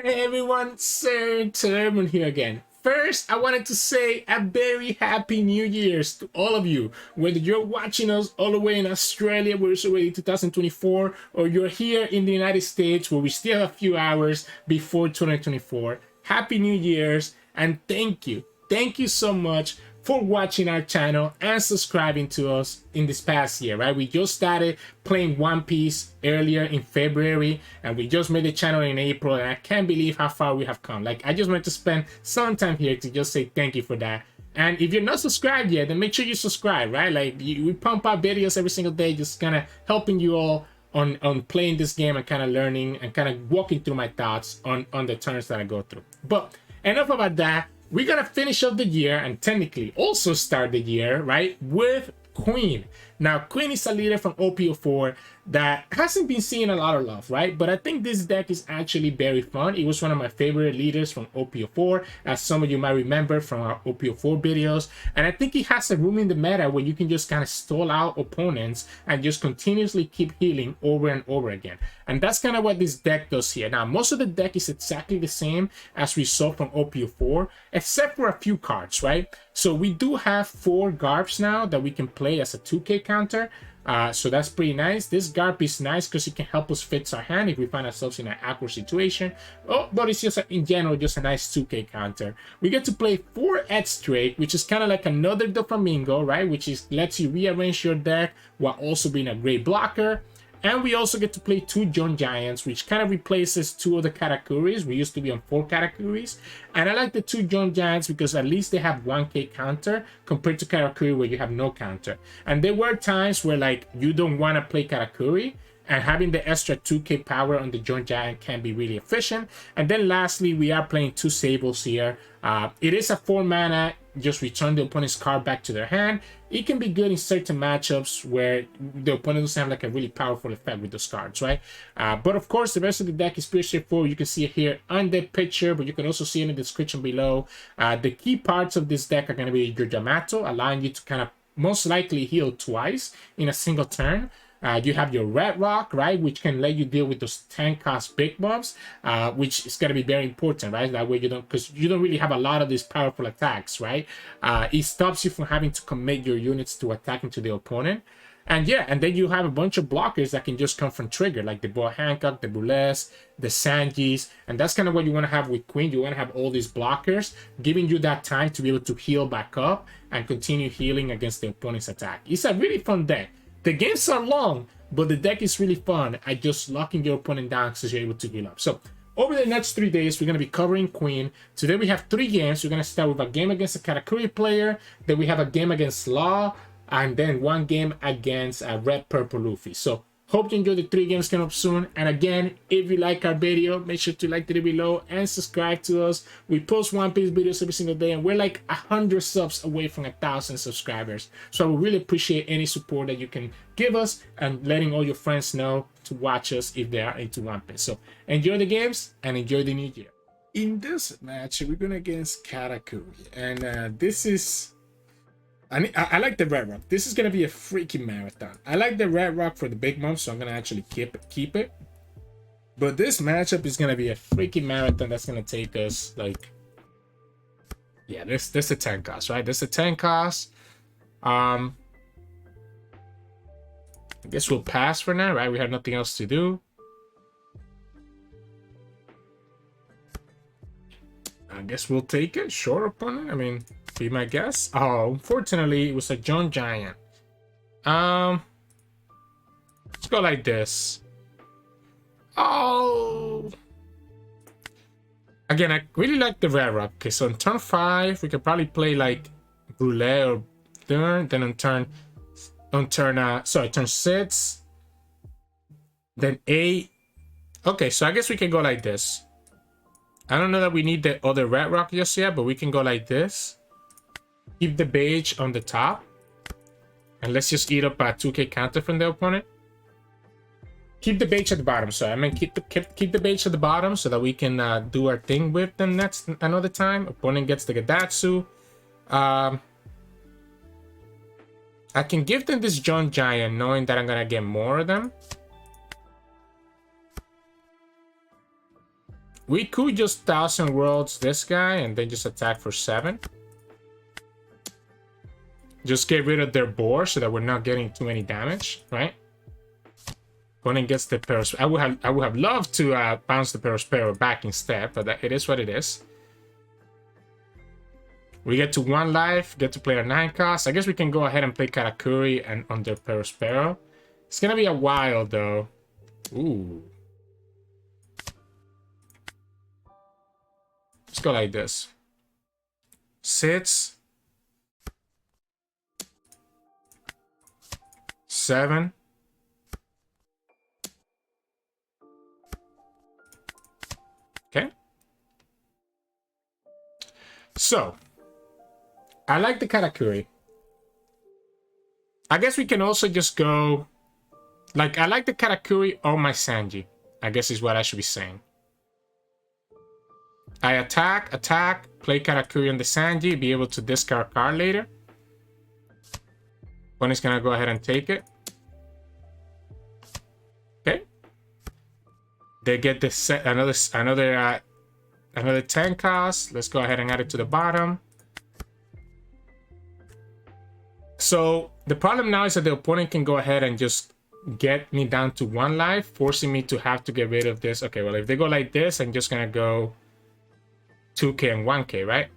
Hey everyone, Sirturmund here again. First, I wanted to say a very happy New Year's to all of you. Whether you're watching us all the way in Australia, where it's already 2024, or you're here in the United States, where we still have a few hours before 2024. Happy New Year's, and thank you. Thank you so much for watching our channel and subscribing to us in this past year, right? We just started playing One Piece earlier in February, and we just made the channel in April, and I can't believe how far we have come. Like, I just wanted to spend some time here to just say thank you for that. And if you're not subscribed yet, then make sure you subscribe, right? Like, we pump out videos every single day, just kind of helping you all on playing this game and kind of learning and kind of walking through my thoughts on the turns that I go through. But enough about that. We're gonna finish up the year and technically also start the year, right, with Queen. Now, Queen is a leader from OP04 that hasn't been seeing a lot of love, right? But I think this deck is actually very fun. It was one of my favorite leaders from OP04, as some of you might remember from our OP04 videos. And I think it has a room in the meta where you can just kind of stall out opponents and just continuously keep healing over and over again. And that's kind of what this deck does here. Now, most of the deck is exactly the same as we saw from OP04, except for a few cards, right? So we do have 4 Garps now that we can play as a 2K counter. So that's pretty nice. This Garp is nice because it can help us fix our hand if we find ourselves in an awkward situation. Oh, but it's just, in general, just a nice 2K counter. We get to play 4 X.Drake, which is kind of like another Doflamingo, right? Which is lets you rearrange your deck while also being a great blocker. And we also get to play 2 John Giants, which kind of replaces 2 of the Katakuris. We used to be on 4 Katakuris. And I like the 2 John Giants because at least they have 1K counter compared to Katakuri where you have no counter. And there were times where like you don't want to play Katakuri, and having the extra 2K power on the John Giant can be really efficient. And then lastly, we are playing 2 Sables here. It is a 4 mana, just return the opponent's card back to their hand. It can be good in certain matchups where the opponent doesn't have like a really powerful effect with those cards, right? But of course, the rest of the deck is pretty straightforward. You can see it here on the picture, but you can also see in the description below. The key parts of this deck are going to be your Yamato, allowing you to kind of most likely heal twice in a single turn. You have your Red Roc, right, which can let you deal with those 10-cost big mobs, which is going to be very important, right? That way you don't, because you don't really have a lot of these powerful attacks, right? It stops you from having to commit your units to attacking to the opponent. And yeah, and then you have a bunch of blockers that can just come from trigger, like the Boa Hancock, the Brulees, the Sanjis, and that's kind of what you want to have with Queen. You want to have all these blockers, giving you that time to be able to heal back up and continue healing against the opponent's attack. It's a really fun deck. The games are long, but the deck is really fun at just locking your opponent down so you're able to heal up. So over the next 3 days, we're going to be covering Queen. Today we have 3 games. We're going to start with a game against a Katakuri player. Then we have a game against Law. And then 1 game against Red Purple Luffy. So hope you enjoy the 3 games coming up soon. And again, if you like our video, make sure to like the video below and subscribe to us. We post One Piece videos every single day, and we're like 100 subs away from 1,000 subscribers. So I would really appreciate any support that you can give us and letting all your friends know to watch us if they are into One Piece. So enjoy the games and enjoy the new year. In this match, we're going against Katakuri, and this is... I like the Red Roc. This is going to be a freaking marathon. I like the Red Roc for the big mobs, so I'm going to actually keep it. But this matchup is going to be a freaking marathon that's going to take us, like... Yeah, this a 10 cost, right? This a 10 cost. I guess we'll pass for now, right? We have nothing else to do. I guess we'll take it. Short opponent. I mean, be my guess. Oh, unfortunately, it was a John Giant. Let's go like this. Oh. Again, I really like the Red Roc. Okay, so on turn 5, we could probably play like Brulee or Durn. Then turn 6. Then 8. Okay, so I guess we can go like this. I don't know that we need the other Red Roc just yet, but we can go like this. Keep the Bege on the top. And let's just eat up a 2K counter from the opponent. Keep the Bege at the bottom. So I mean, keep the Bege at the bottom so that we can do our thing with them next another time. Opponent gets the Gadatsu. I can give them this John Giant knowing that I'm going to get more of them. We could just 1000 Worlds this guy and then just attack for 7. Just get rid of their board so that we're not getting too many damage, right? Opponent gets the Perospero. I would have loved to bounce the Perospero back instead, but it is what it is. We get to 1 life, get to play a 9 cost. I guess we can go ahead and play Katakuri and on their Perospero. It's gonna be a while though. Ooh. Let's go like this. Sits. 7. Okay. So, I like the Katakuri. I guess we can also just go... Like, I like the Katakuri on my Sanji. I guess is what I should be saying. I attack, play Katakuri on the Sanji, be able to discard a card later. Opponent's gonna go ahead and take it. Okay. They get the set another 10 cost. Let's go ahead and add it to the bottom. So the problem now is that the opponent can go ahead and just get me down to 1 life, forcing me to have to get rid of this. Okay, well, if they go like this, I'm just gonna go 2k and 1k, right?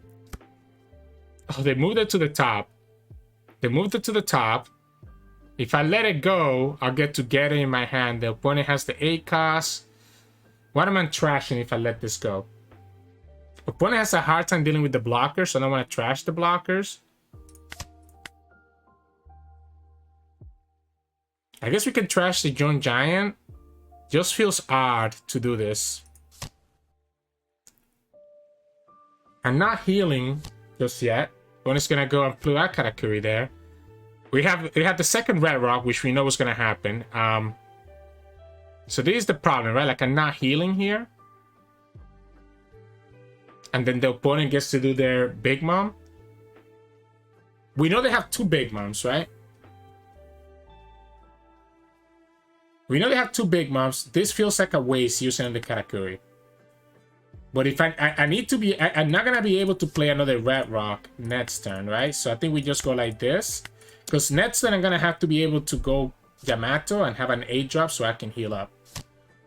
Oh, they moved it to the top. They moved it to the top. If I let it go, I'll get to get it in my hand. The opponent has the 8 cost. What am I trashing if I let this go? Opponent has a hard time dealing with the blockers, so I don't want to trash the blockers. I guess we can trash the John Giant. Just feels odd to do this. I'm not healing just yet. Opponent's gonna go and play out Katakuri there. We have the second Red Roc, which we know is gonna happen. So this is the problem, right? Like I'm not healing here. And then the opponent gets to do their Big Mom. We know they have 2 Big Moms, right? We know they have 2 Big Moms. This feels like a waste using the Katakuri. But if I need to be... I'm not going to be able to play another Red Roc next turn, right? So I think we just go like this. Because next turn I'm going to have to be able to go Yamato and have an 8-drop so I can heal up.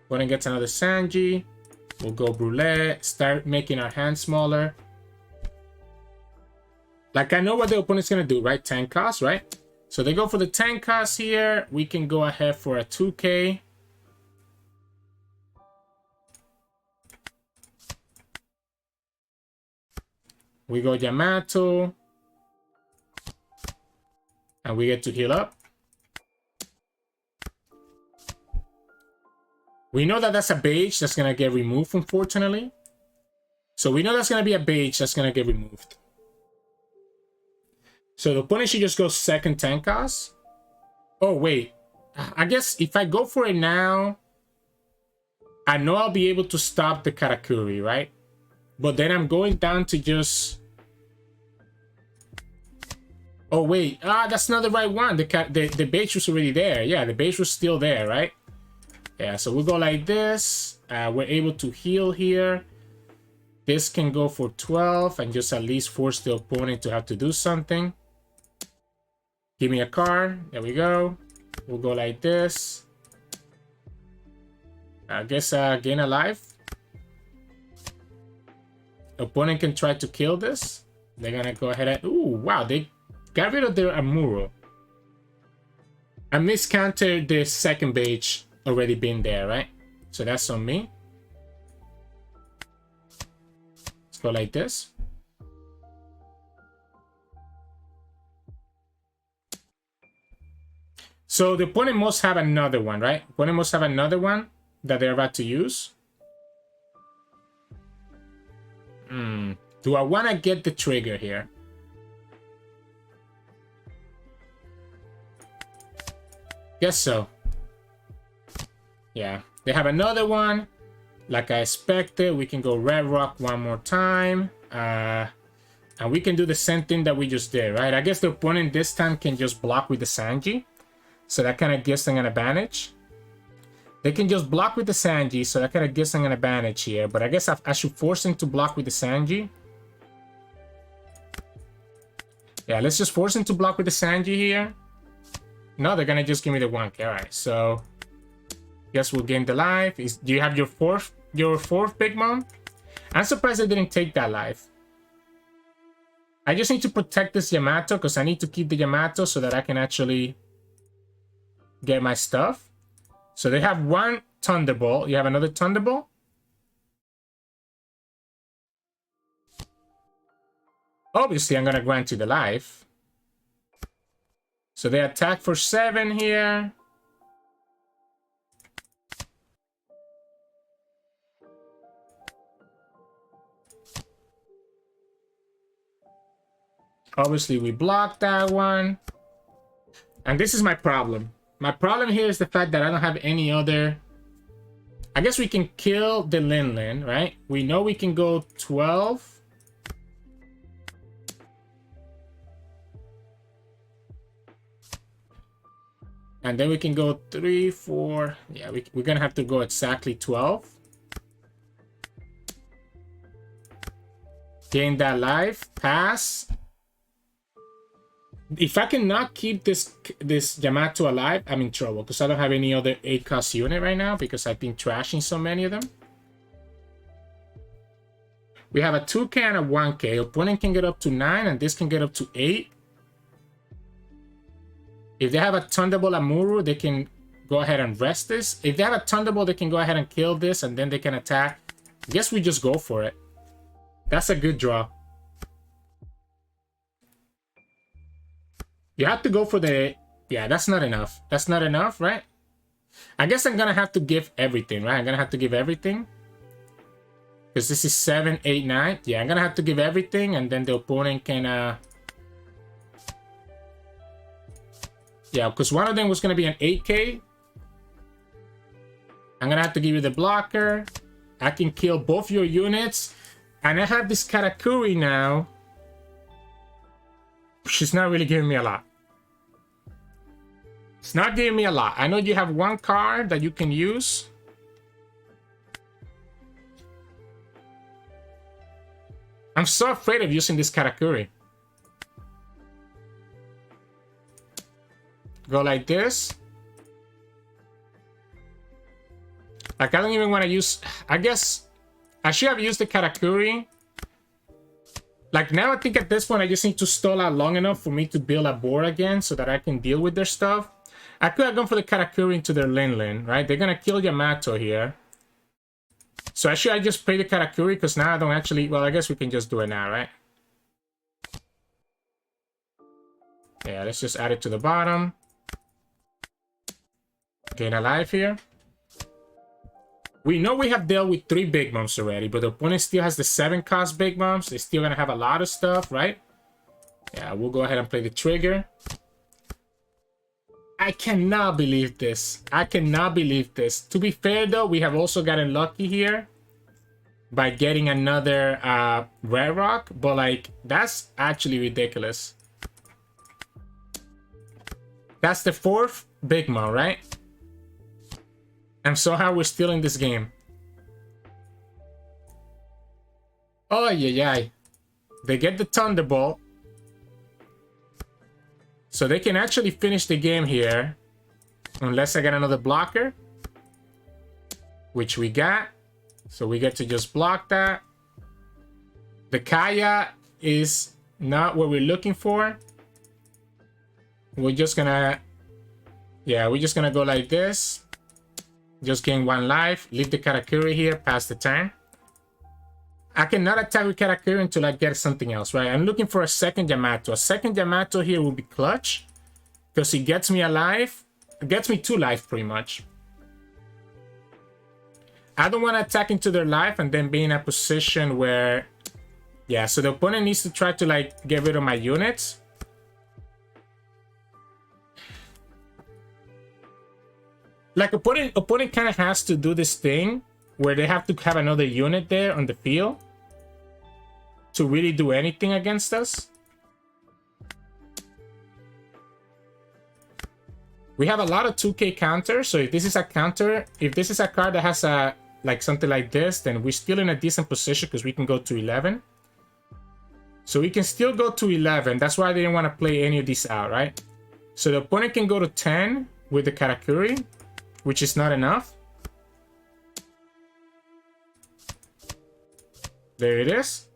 Opponent gets another Sanji. We'll go Brulee. Start making our hand smaller. Like I know what the opponent's going to do, right? 10 cost, right? So they go for the 10 cost here. We can go ahead for a 2k. We go Yamato. And we get to heal up. We know that that's a Bege that's going to get removed, unfortunately. So we know that's going to be a Bege that's going to get removed. So the opponent should just go second 10 cost. Oh, wait. I guess if I go for it now, I know I'll be able to stop the Katakuri, right? But then I'm going down to just... Oh, wait. That's not the right one. The Bege was already there. Yeah, the Bege was still there, right? Yeah, so we'll go like this. We're able to heal here. This can go for 12 and just at least force the opponent to have to do something. Give me a card. There we go. We'll go like this. I guess gain a life. Opponent can try to kill this. They're gonna go ahead and... Ooh, wow, they got rid of their Amuro. I miscounted the second Bege already been there, right? So that's on me. Let's go like this. So the opponent must have another one, right? Opponent must have another one that they're about to use. Do I want to get the trigger here? Guess so. Yeah, they have another one. Like I expected, we can go Red Roc one more time. And we can do the same thing that we just did, right? I guess the opponent this time can just block with the Sanji. So that kind of gives them an advantage. They can just block with the Sanji, so that kind of gives them an advantage here. But I guess I should force them to block with the Sanji. Yeah, let's just force them to block with the Sanji here. No, they're gonna just give me the 1K. Alright, so guess we'll gain the life. Do you have your fourth Big Mom? I'm surprised I didn't take that life. I just need to protect this Yamato because I need to keep the Yamato so that I can actually get my stuff. So they have one Thunderbolt. You have another Thunderbolt? Obviously, I'm going to grant you the life. So they attack for 7 here. Obviously, we blocked that one. And this is my problem. My problem here is the fact that I don't have any other... I guess we can kill the Lin, right? We know we can go 12. And then we can go 3, 4... Yeah, we're going to have to go exactly 12. Gain that life. Pass. If I cannot keep this Yamato alive, I'm in trouble because I don't have any other 8-cost unit right now because I've been trashing so many of them. We have a 2K and a 1K. Opponent can get up to 9 and this can get up to 8. If they have a Thunderbolt Amuru, they can go ahead and rest this. If they have a Thunderbolt, they can go ahead and kill this and then they can attack. I guess we just go for it. That's a good draw. You have to go for the... Yeah, that's not enough. That's not enough, right? I guess I'm going to have to give everything, right? I'm going to have to give everything. Because this is 7, 8, 9. Yeah, I'm going to have to give everything. And then the opponent can... Yeah, because one of them was going to be an 8K. I'm going to have to give you the blocker. I can kill both your units. And I have this Katakuri now. She's not really giving me a lot. It's not giving me a lot. I know you have one card that you can use. I'm so afraid of using this Katakuri. Go like this. Like, I don't even want to use... I guess I should have used the Katakuri. Like, now I think at this point I just need to stall out long enough for me to build a board again so that I can deal with their stuff. I could have gone for the Katakuri into their Lin, right? They're going to kill Yamato here. So I should just play the Katakuri because now I don't actually... Well, I guess we can just do it now, right? Yeah, let's just add it to the bottom. Gain a life here. We know we have dealt with 3 Big Moms already, but the opponent still has the 7-cost Big Moms. They're still going to have a lot of stuff, right? Yeah, we'll go ahead and play the trigger. I cannot believe this. I cannot believe this. To be fair, though, we have also gotten lucky here by getting another Red Roc, but, like, that's actually ridiculous. That's the 4th Big Mom, right? And somehow we're still in this game. Oh, yeah. They get the Thunderbolt. So they can actually finish the game here. Unless I get another blocker. Which we got. So we get to just block that. The Kaya is not what we're looking for. We're just gonna... Yeah, we're just gonna go like this. Just gain 1 life. Leave the Katakuri here. Pass the turn. I cannot attack with Katakuri until I get something else, right? I'm looking for a second Yamato. A second Yamato here will be clutch. Because he gets me alive. It gets me 2 life, pretty much. I don't want to attack into their life and then be in a position where... Yeah, so the opponent needs to try to, like, get rid of my units. Like, opponent kind of has to do this thing where they have to have another unit there on the field to really do anything against us. We have a lot of 2K counters, so if this is a counter, if this is a card that has a like something like this, then we're still in a decent position because we can go to 11. So we can still go to 11. That's why I didn't want to play any of these out, right? So the opponent can go to 10 with the Katakuri, which is not enough. There it is.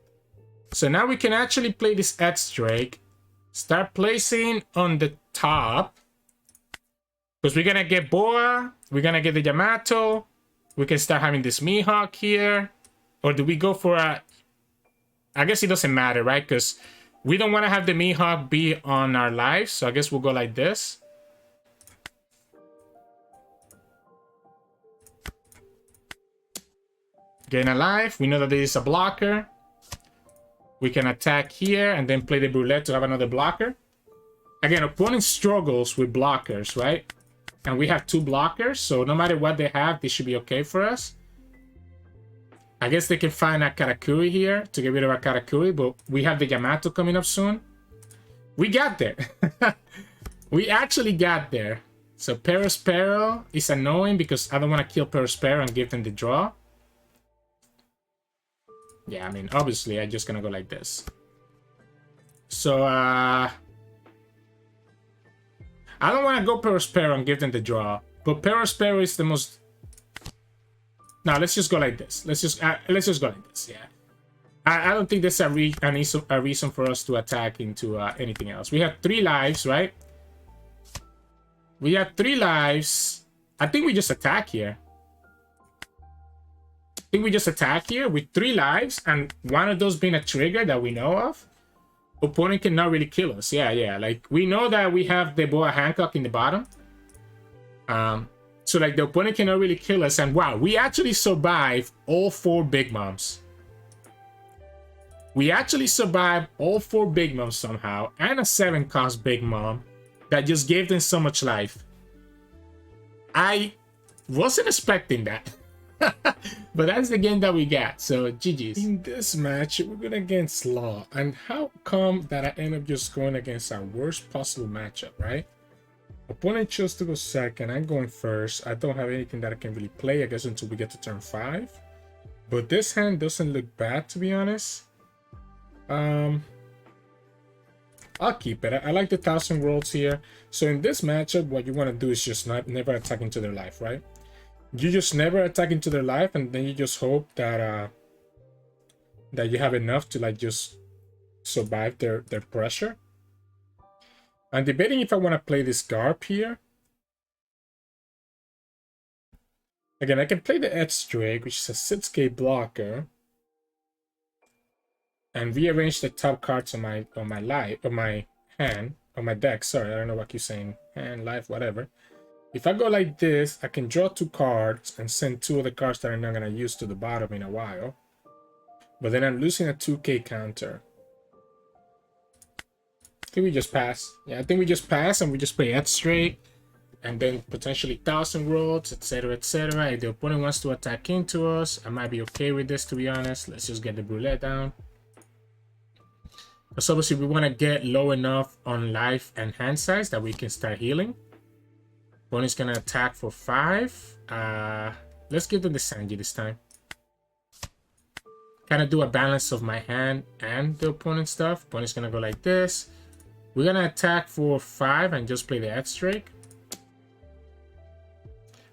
So now we can actually play this X.Drake. Start placing on the top. Because we're going to get Boa. We're going to get the Yamato. We can start having this Mihawk here. Or do we go for a... I guess it doesn't matter, right? Because we don't want to have the Mihawk be on our lives. So I guess we'll go like this. Gain a life. We know that this is a blocker. We can attack here and then play the Brulee to have another blocker. Again, opponent struggles with blockers, right? And we have 2 blockers, so no matter what they have, this should be okay for us. I guess they can find a Katakuri here to get rid of a Katakuri, but we have the Yamato coming up soon. We got there. We actually got there. So Perospero is annoying because I don't want to kill Perospero and give them the draw. Yeah, I mean, obviously, I'm just gonna go like this. So, I don't want to go Perospero and give them the draw. But Perospero is the most... No, let's just go like this. Let's just go like this, yeah. I don't think there's a reason for us to attack into anything else. We have 3 lives, right? We have 3 lives. I think we just attack here. I think we just attack here with 3 lives, and one of those being a trigger that we know of. Opponent cannot really kill us. Yeah. Like, we know that we have the Boa Hancock in the bottom. So, like, the opponent cannot really kill us. And, wow, we actually survived all 4 Big Moms. We actually survived all 4 Big Moms somehow. And a 7-cost Big Mom that just gave them so much life. I wasn't expecting that. But that's the game that we got, so GG's. In this match, we're going against Law. And how come that I end up just going against our worst possible matchup, right? Opponent chose to go second. I'm going first. I don't have anything that I can really play, I guess, until we get to turn 5. But this hand doesn't look bad, to be honest. I'll keep it. I like the 1,000 Worlds here. So in this matchup, what you want to do is just never attack into their life, right? You just never attack into their life, and then you just hope that that you have enough to like just survive their pressure. I'm debating if I want to play this Garp here. Again, I can play the X.Drake, which is a 6K blocker, and rearrange the top cards on my deck. Sorry, I don't know what you're saying. Hand, life, whatever. If I go like this, I can draw 2 cards and send 2 of the cards that I'm not going to use to the bottom in a while. But then I'm losing a 2K counter. I think we just pass. Yeah, I think we just pass and we just play X.Drake. And then potentially 1,000 Worlds, etc, etc. If the opponent wants to attack into us, I might be okay with this, to be honest. Let's just get the Brulee down. Because obviously we want to get low enough on life and hand size that we can start healing. Opponent's gonna attack for 5. Let's give them the Sanji this time. Kind of do a balance of my hand and the opponent's stuff. Opponent's gonna go like this. We're gonna attack for 5 and just play the X.Drake.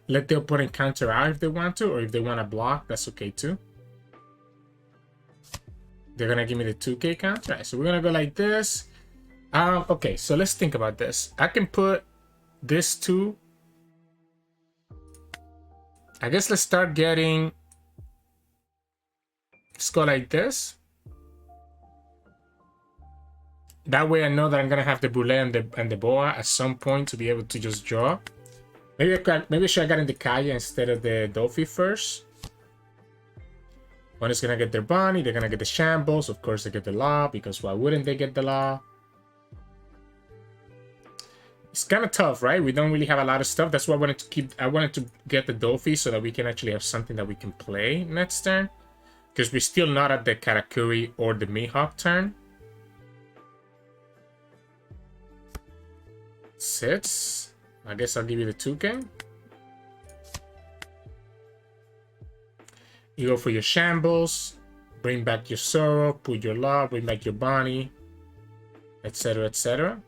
Let the opponent counter out if they want to, or if they want to block, that's okay too. They're gonna give me the 2K counter. So we're gonna go like this. Okay, so let's think about this. I can put this 2. I guess let's start getting... Let's go like this. That way I know that I'm going to have the Brulee and the Boa at some point to be able to just draw. Maybe I should have gotten the Kaya instead of the Dolphy first. One is going to get their Bonnie. They're going to get the Shambles. Of course, they get the Law, because why wouldn't they get the Law? It's kind of tough, right? We don't really have a lot of stuff. That's why I wanted to get the Dolphy so that we can actually have something that we can play next turn. Because we're still not at the Katakuri or the Mihawk turn. Sits. I guess I'll give you the 2K. You go for your Shambles, bring back your Sorrow, put your Law, bring back your Bonnie, etc, etc.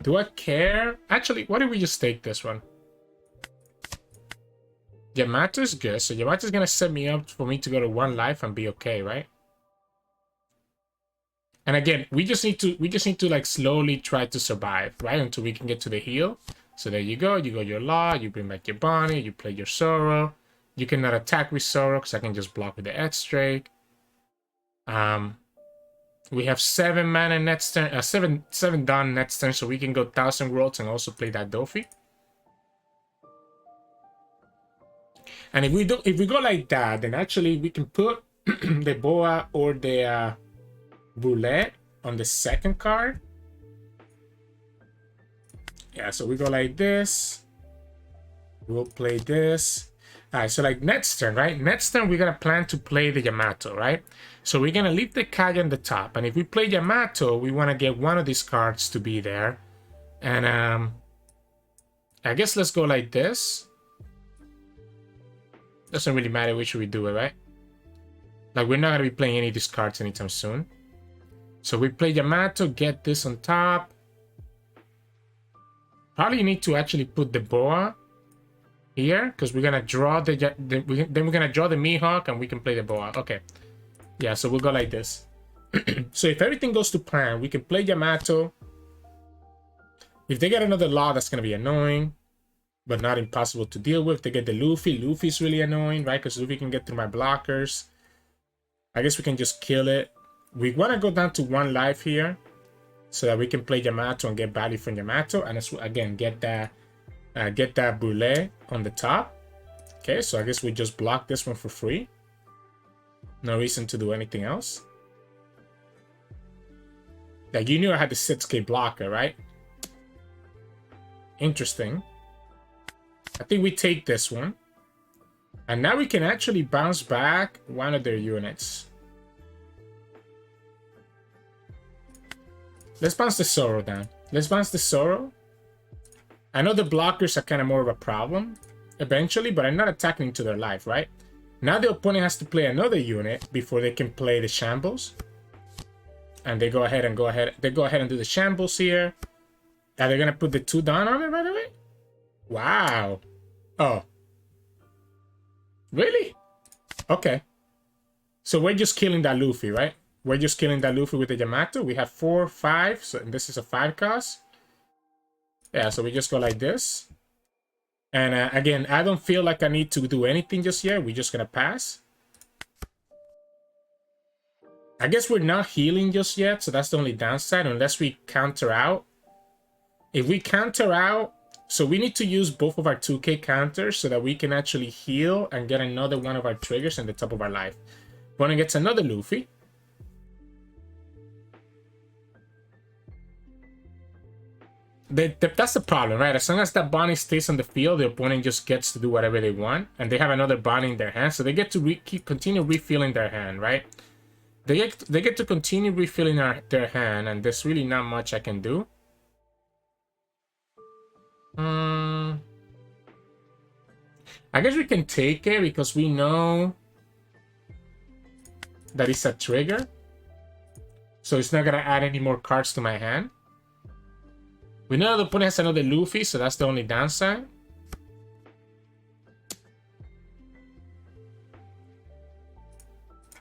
Do I care? Actually, why don't we just take this one? Yamato's good, so Yamato's gonna set me up for me to go to 1 life and be okay, right? And again, we just need to like slowly try to survive, right? Until we can get to the heal. So there you go your Law, you bring back your Bonnie, you play your Sorrow. You cannot attack with Sorrow because I can just block with the X.Drake. We have 7 mana next turn, 7 done next turn, so we can go 1000 worlds and also play that Dofi. And if we go like that, then actually we can put the Boa or the Brulee on the second card. Yeah, so we go like this. We'll play this. Alright, so like next turn, right? Next turn, we're going to plan to play the Yamato, right? So we're going to leave the Kaya on the top. And if we play Yamato, we want to get one of these cards to be there. And I guess let's go like this. Doesn't really matter which we do it, right? Like, we're not going to be playing any of these cards anytime soon. So we play Yamato, get this on top. Probably need to actually put the Boa here, because we're gonna draw then we're gonna draw the Mihawk and we can play the Boa. Okay, yeah, so we'll go like this. So if everything goes to plan, we can play Yamato. If they get another Law, that's gonna be annoying, but not impossible to deal with. If they get the Luffy's really annoying, right? Because Luffy can get through my blockers. I guess we can just kill it. We want to go down to 1 life here so that we can play Yamato and get value from Yamato, and again get that Brulee on the top. Okay, so I guess we just block this one for free. No reason to do anything else. Like, you knew I had the 6K blocker, right? Interesting. I think we take this one. And now we can actually bounce back one of their units. Let's bounce the Sorrow down. Let's bounce the Sorrow. I know the blockers are kind of more of a problem eventually, but I'm not attacking into their life, right? Now the opponent has to play another unit before they can play the Shambles. And they go ahead and do the Shambles here. Are they gonna put the 2 down on it, by the way? Wow. Oh. Really? Okay. So we're just killing that Luffy, right? We're just killing that Luffy with the Yamato. We have 4, 5, so this is a 5 cost. Yeah, so we just go like this. And again, I don't feel like I need to do anything just yet. We're just gonna pass. I guess we're not healing just yet, so that's the only downside, unless we counter out. If we counter out, so we need to use both of our 2K counters so that we can actually heal and get another one of our triggers in the top of our life. Opponent gets another Luffy. That's the problem, right? As long as that Bonnie stays on the field, the opponent just gets to do whatever they want, and they have another Bonnie in their hand, so they get to continue refilling their hand, right? They get to continue refilling their hand, and there's really not much I can do. I guess we can take it because we know that it's a trigger, so it's not gonna add any more cards to my hand. We know the opponent has another Luffy, so that's the only downside.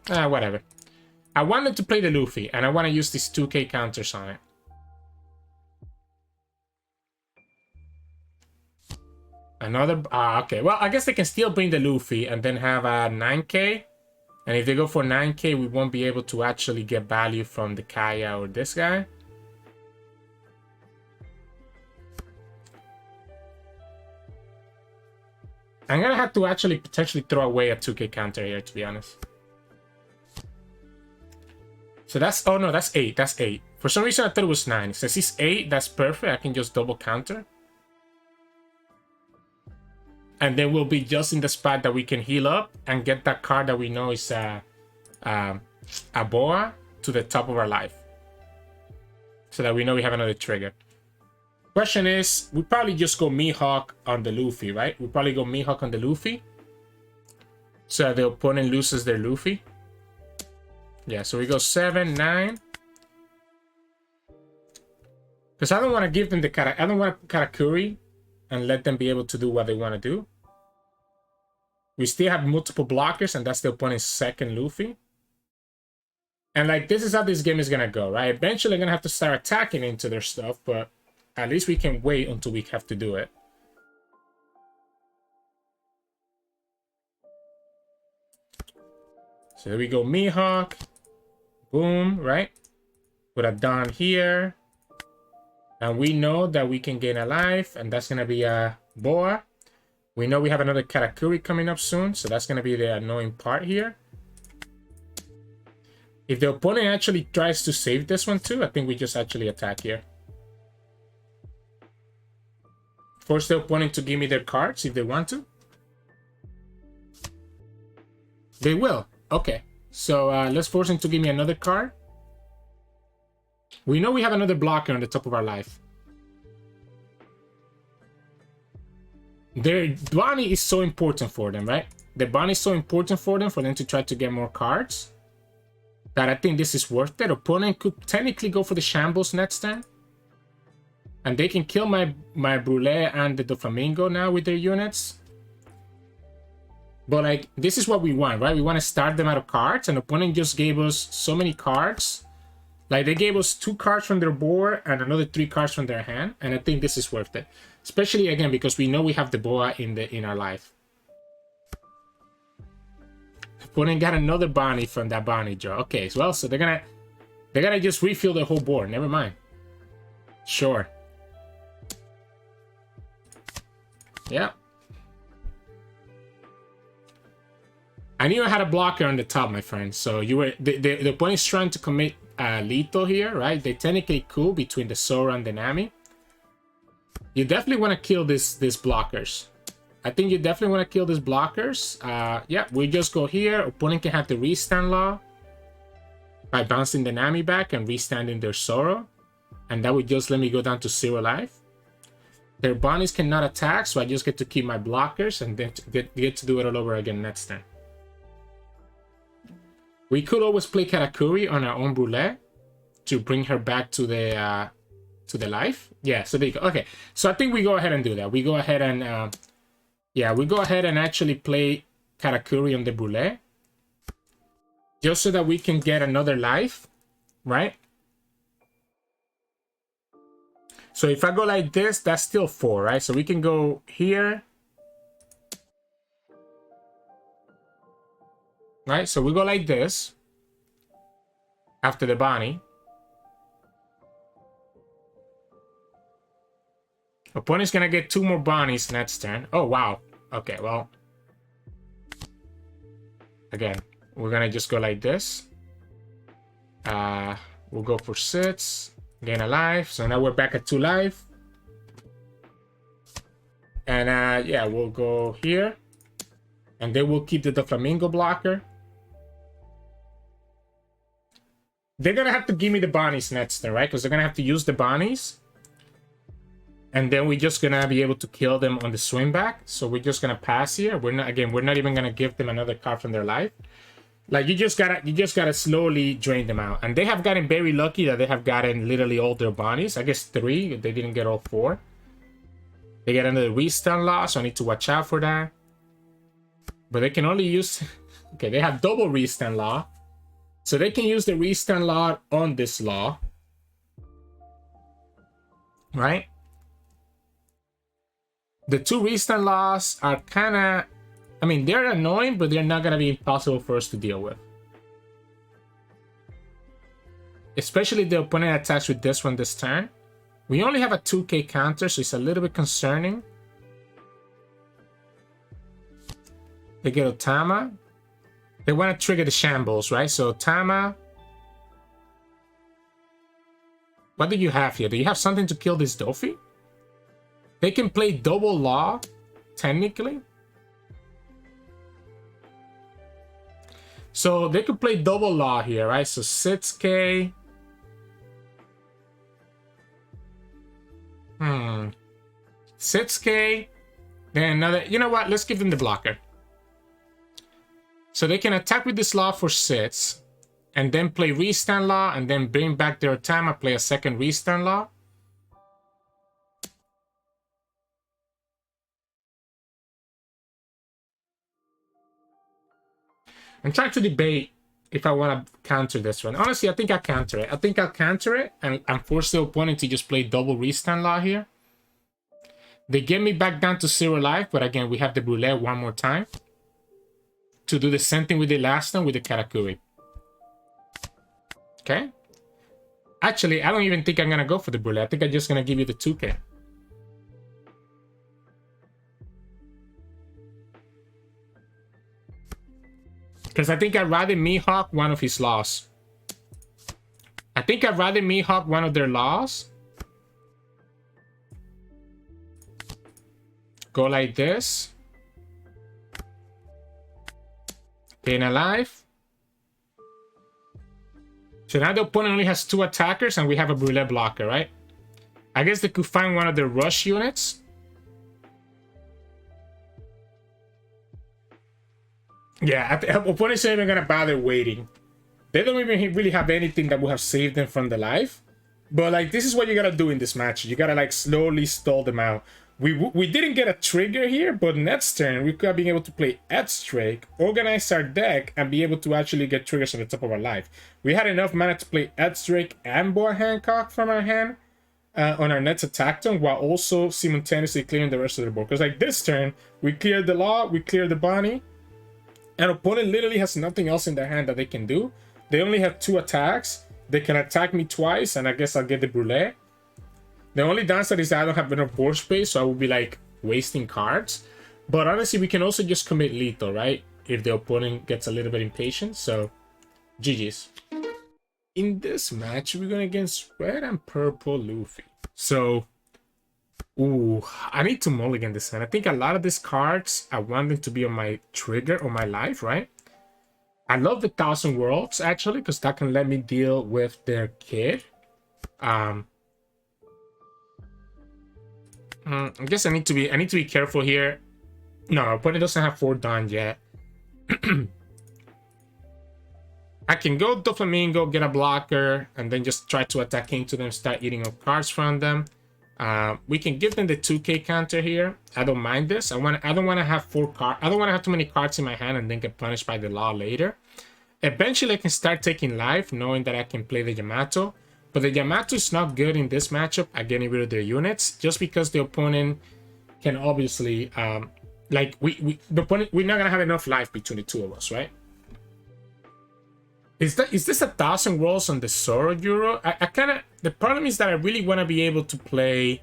Whatever. I wanted to play the Luffy, and I want to use these 2K counters on it. Another... okay. Well, I guess they can still bring the Luffy and then have a 9K. And if they go for 9K, we won't be able to actually get value from the Kaya or this guy. I'm gonna have to actually potentially throw away a 2K counter here, to be honest. So that's... oh no, that's 8. That's 8. For some reason I thought it was 9. Since it's 8, that's perfect. I can just double counter. And then we'll be just in the spot that we can heal up and get that card that we know is a Boa to the top of our life. So so that we know we have another trigger. Question is, we probably just go Mihawk on the Luffy, right? We probably go Mihawk on the Luffy, so that the opponent loses their Luffy. Yeah, so we go 7, 9. Because I don't want to give them the I don't want Katakuri and let them be able to do what they want to do. We still have multiple blockers, and that's the opponent's second Luffy. And like, this is how this game is gonna go, right? Eventually, I'm gonna have to start attacking into their stuff, but at least we can wait until we have to do it. So here we go, Mihawk. Boom, right? Put a Don here. And we know that we can gain a life, and that's gonna be a Boa. We know we have another Katakuri coming up soon, so that's gonna be the annoying part here. If the opponent actually tries to save this one too, I think we just actually attack here. Force the opponent to give me their cards if they want to. They will. Okay. So let's force them to give me another card. We know we have another blocker on the top of our life. Their Bonnie is so important for them, right? The Bonnie is so important for them to try to get more cards. That I think this is worth it. Opponent could technically go for the Shambles next turn. And they can kill my Brulee and the Doflamingo now with their units. But like, this is what we want, right? We want to start them out of cards, and opponent just gave us so many cards. Like, they gave us 2 cards from their board and another 3 cards from their hand, and I think this is worth it. Especially again because we know we have the Boa in our life. Opponent got another Bonnie from that Bonnie draw. Okay, well, so they're gonna just refill the whole board. Never mind. Sure. Yeah. I knew I had a blocker on the top, my friend. So you were the opponent's trying to commit lethal here, right? They technically cool between the Sora and the Nami. You definitely want to kill these blockers. I think you definitely want to kill these blockers. Yeah, we just go here. Opponent can have the restand law by bouncing the Nami back and restanding their Zoro. And that would just let me go down to 0 life. Their Bonnies cannot attack, so I just get to keep my blockers and then get to do it all over again next turn. We could always play Katakuri on our own Brulee to bring her back to the life. Yeah, so there you go. Okay, so I think we go ahead and do that. We go ahead and yeah, we go ahead and actually play Katakuri on the Brulee. Just so that we can get another life, right? So if I go like this, that's still 4, right? So we can go here. Right, so we go like this. After the Bonnie. Opponent's gonna get 2 more Bonnies next turn. Oh, wow. Okay, well. Again, we're gonna just go like this. We'll go for 6. Gain a life. So now we're back at 2 life. And yeah, we'll go here. And then we'll keep the Doflamingo blocker. They're gonna have to give me the Bonnies next turn, right? Because they're gonna have to use the Bonnies. And then we're just gonna be able to kill them on the swing back. So we're just gonna pass here. We're not even gonna give them another card from their life. Like, you just gotta slowly drain them out. And they have gotten very lucky that they have gotten literally all their Bonnies. I guess 3. They didn't get all 4. They get another restun law, so I need to watch out for that. But they can only use... Okay, they have double restun law. So they can use the restun law on this law. Right? The 2 restun laws are kind of... I mean, they're annoying, but they're not going to be impossible for us to deal with. Especially if the opponent attacks with this one this turn. We only have a 2k counter, so it's a little bit concerning. They get Otama. They want to trigger the Shambles, right? So Otama. What do you have here? Do you have something to kill this Dofi? They can play double law, technically. So they could play double law here, right? So 6k. 6k. Then another, you know what? Let's give them the blocker. So they can attack with this law for 6. And then play restand law. And then bring back their time and play a second restand law. I'm trying to debate if I want to counter this one. Honestly, I think I'll counter it. I think I'll counter it and force the opponent to just play double restand law here. They get me back down to 0 life, but again, we have the Brulee one more time to do the same thing we did last time with the Katakuri. Okay. Actually, I don't even think I'm going to go for the Brulee. I think I'm just going to give you the 2k. Because I think I'd rather Mihawk one of his laws. I think I'd rather Mihawk one of their laws. Go like this. Gain a life. So now the opponent only has 2 attackers and we have a Brulee blocker, right? I guess they could find one of the rush units. Yeah, opponents aren't even gonna bother waiting. They don't even really have anything that would have saved them from the life. But like, this is what you gotta do in this match. You gotta like slowly stall them out. We didn't get a trigger here, but next turn we could have been able to play X.Drake, organize our deck, and be able to actually get triggers on the top of our life. We had enough mana to play X.Drake and Boa Hancock from our hand on our next attack turn, while also simultaneously clearing the rest of the board. Because like this turn, we cleared the law, we cleared the Bonnie. An opponent literally has nothing else in their hand that they can do. They only have 2 attacks. They can attack me twice, and I guess I'll get the Brulee. The only downside is that I don't have enough board space, so I will be like wasting cards. But honestly, we can also just commit lethal, right? If the opponent gets a little bit impatient. So, GG's. In this match, we're going against Red and Purple Luffy. So, ooh, I need to mulligan this hand. I think a lot of these cards, I want them to be on my trigger or my life, right? I love the 1000 Worlds, actually, because that can let me deal with their kid. I guess I need to be careful here. No, but it doesn't have 4 done yet. I can go Doflamingo, get a blocker, and then just try to attack into them, start eating up cards from them. We can give them the 2k counter here. I don't mind this. I don't want to have 4 cards. I don't want to have too many cards in my hand and then get punished by the law later. Eventually, I can start taking life, knowing that I can play the Yamato. But the Yamato is not good in this matchup at getting rid of their units, just because the opponent can obviously, like we're not gonna have enough life between the 2 of us, right? Is this 1000 rolls on the Zoro Euro? I kind of, the problem is that I really want to be able to play.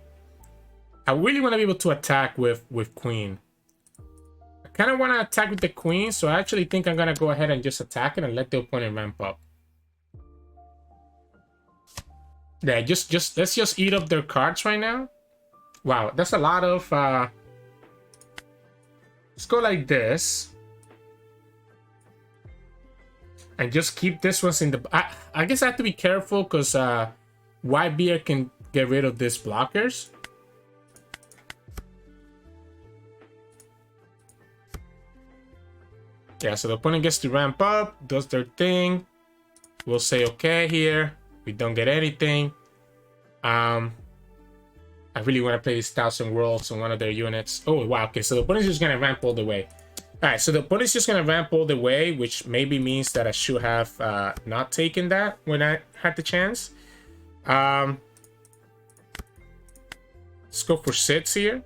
I really want to be able to attack with Queen. I kind of want to attack with the Queen, so I actually think I'm gonna go ahead and just attack it and let the opponent ramp up. Yeah, let's just eat up their cards right now. Wow, that's a lot of let's go like this. And just keep this ones in the... I guess I have to be careful because White Beard can get rid of these blockers. Yeah, so the opponent gets to ramp up, does their thing. We'll say okay here. We don't get anything. I really want to play this 1000 Worlds on one of their units. Oh, wow. Okay, so the opponent's just going to ramp all the way. All right, so the opponent's just going to ramp all the way, which maybe means that I should have not taken that when I had the chance. Let's go for 6 here.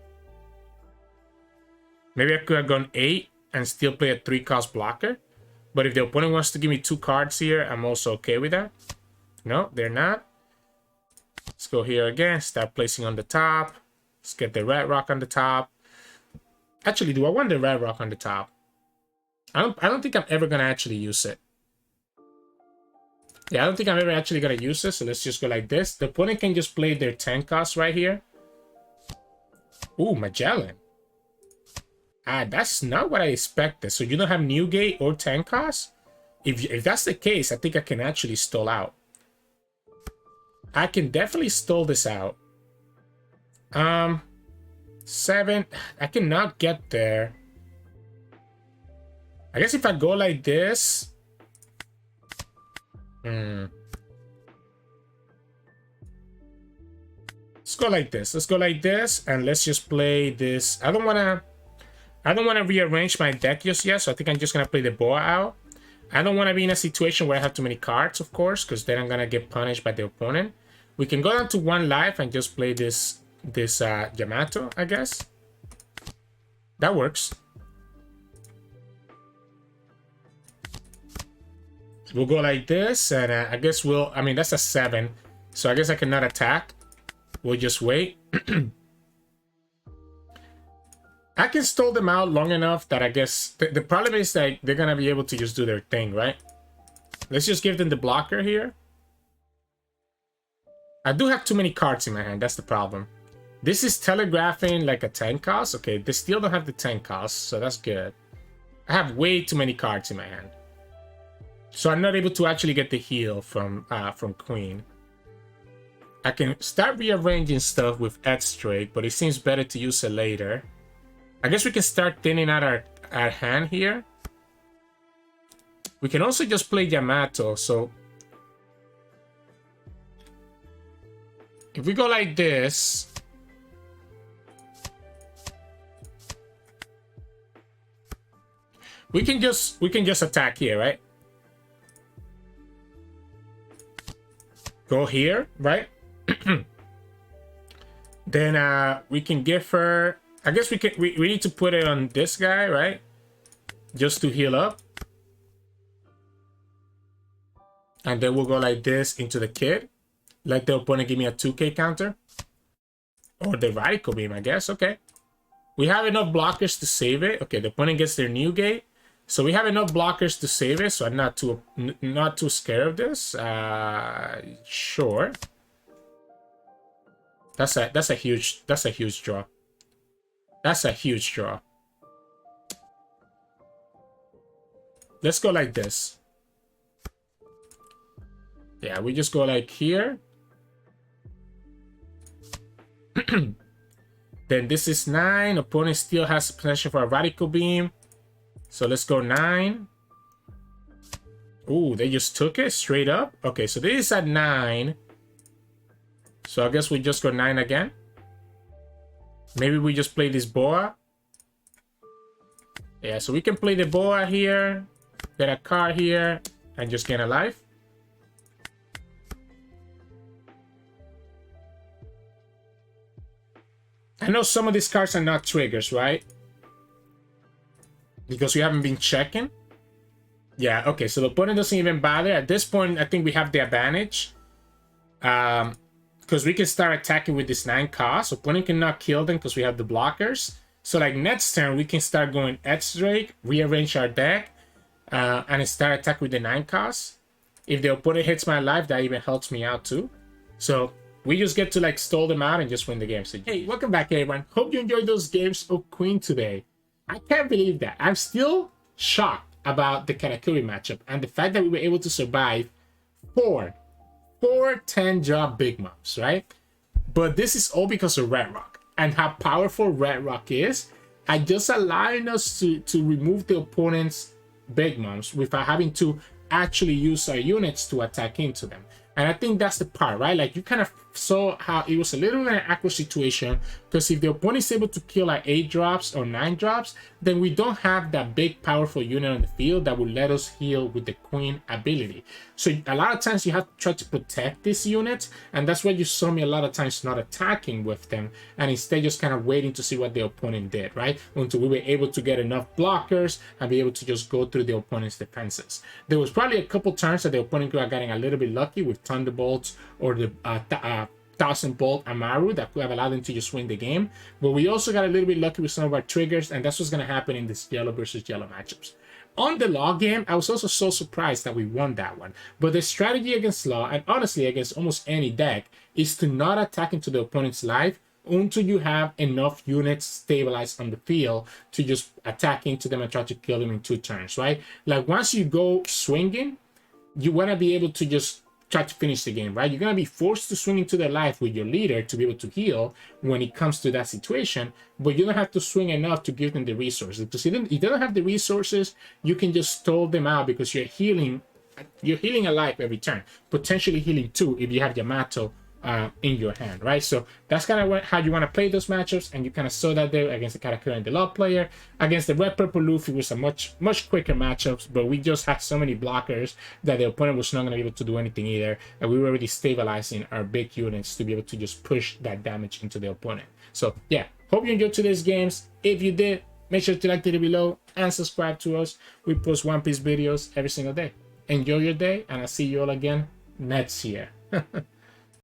Maybe I could have gone 8 and still play a 3-cost blocker. But if the opponent wants to give me 2 cards here, I'm also okay with that. No, they're not. Let's go here again. Start placing on the top. Let's get the Red Roc on the top. Actually, do I want the Red Roc on the top? I don't think I'm ever gonna actually use it. Yeah, I don't think I'm ever actually gonna use this. So let's just go like this. The opponent can just play their 10 cost right here. Ooh, Magellan. That's not what I expected. So you don't have Newgate or 10 cost? If that's the case, I think I can actually stall out. I can definitely stall this out. 7. I cannot get there. I guess if I go like this. Let's go like this. Let's go like this, and let's just play this. I don't wanna rearrange my deck just yet, so I think I'm just gonna play the Boa out. I don't want to be in a situation where I have too many cards, of course, because then I'm gonna get punished by the opponent. We can go down to 1 life and just play this Yamato, I guess. That works. We'll go like this, and I guess I mean, that's a 7, so I guess I cannot attack. We'll just wait. I can stall them out long enough that I guess the problem is that they're gonna be able to just do their thing, right? Let's just give them the blocker here. I do have too many cards in my hand, that's the problem. This is telegraphing like a 10 cost. Okay, they still don't have the 10 cost, so that's good. I have way too many cards in my hand. So I'm not able to actually get the heal from Queen. I can start rearranging stuff with X.Drake, but it seems better to use it later. I guess we can start thinning out our hand here. We can also just play Yamato, so... if we go like this... we can just attack here, right? Go here, right? Then we can give her... I guess we need to put it on this guy, right? Just to heal up. And then we'll go like this into the kid. Let the opponent give me a 2k counter. Or the radical beam, I guess. Okay. We have enough blockers to save it. Okay, the opponent gets their new gate. So we have enough blockers to save it. So I'm not too scared of this. Sure. That's a huge draw. That's a huge draw. Let's go like this. Yeah, we just go like here. Then this is 9. Opponent still has potential for a radical beam. So let's go 9. Ooh, they just took it straight up. Okay, so this is at 9. So I guess we just go 9 again. Maybe we just play this Boa. Yeah, so we can play the Boa here, get a card here, and just gain a life. I know some of these cards are not triggers, right? Because we haven't been checking. Yeah, okay, so the opponent doesn't even bother. At this point, I think we have the advantage. Because we can start attacking with this 9 cost. Opponent cannot kill them because we have the blockers. So like next turn, we can start going X.Drake, rearrange our deck, and start attacking with the 9 cost. If the opponent hits my life, that even helps me out too. So we just get to like stall them out and just win the game. So hey, welcome back everyone. Hope you enjoyed those games of Queen today. I can't believe that. I'm still shocked about the Katakuri matchup and the fact that we were able to survive 4 10-job Big Moms, right? But this is all because of Red Roc and how powerful Red Roc is, and just allowing us to remove the opponent's Big Moms without having to actually use our units to attack into them. And I think that's the part, right? Like you kind of saw how it was a little bit of an awkward situation, because if the opponent is able to kill like 8 drops or 9 drops, then we don't have that big powerful unit on the field that will let us heal with the Queen ability. So a lot of times you have to try to protect these units, and that's why you saw me a lot of times not attacking with them and instead just kind of waiting to see what the opponent did, right? Until we were able to get enough blockers and be able to just go through the opponent's defenses. There was probably a couple turns that the opponent could have gotten a little bit lucky with Thunderbolts or the 1000-bolt Amaru that could have allowed them to just win the game. But we also got a little bit lucky with some of our triggers, and that's what's going to happen in this yellow versus yellow matchups. On the Law game, I was also so surprised that we won that one. But the strategy against Law, and honestly against almost any deck, is to not attack into the opponent's life until you have enough units stabilized on the field to just attack into them and try to kill them in 2 turns, right? Like once you go swinging, you want to be able to just try to finish the game, right? You're gonna be forced to swing into their life with your leader to be able to heal when it comes to that situation, but you don't have to swing enough to give them the resources. Because if they don't have the resources, you can just stall them out because you're healing a life every turn, potentially healing 2 if you have Yamato in your hand, right? So that's kind of how you want to play those matchups, and you kind of saw that there against the Katakuri and the Law player. Against the Red Purple Luffy was a much quicker matchups, but we just had so many blockers that the opponent was not going to be able to do anything either, and we were already stabilizing our big units to be able to just push that damage into the opponent. So yeah, hope you enjoyed today's games. If you did, make sure to like the video below and subscribe to us. We post One Piece videos every single day. Enjoy your day, and I'll see you all again next year.